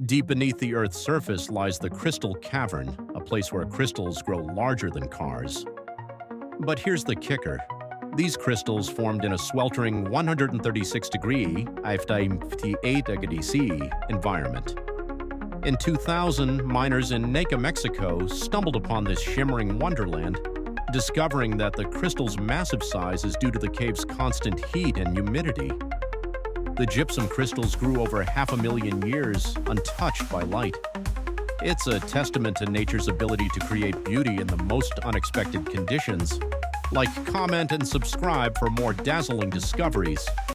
Deep beneath the Earth's surface lies the Crystal Cavern, a place where crystals grow larger than cars. But here's the kicker. These crystals formed in a sweltering 136-degree C environment. In 2000, miners in Naka, Mexico stumbled upon this shimmering wonderland, discovering that the crystal's massive size is due to the cave's constant heat and humidity. The gypsum crystals grew over 500,000 years, untouched by light. It's a testament to nature's ability to create beauty in the most unexpected conditions. Like, comment, and subscribe for more dazzling discoveries.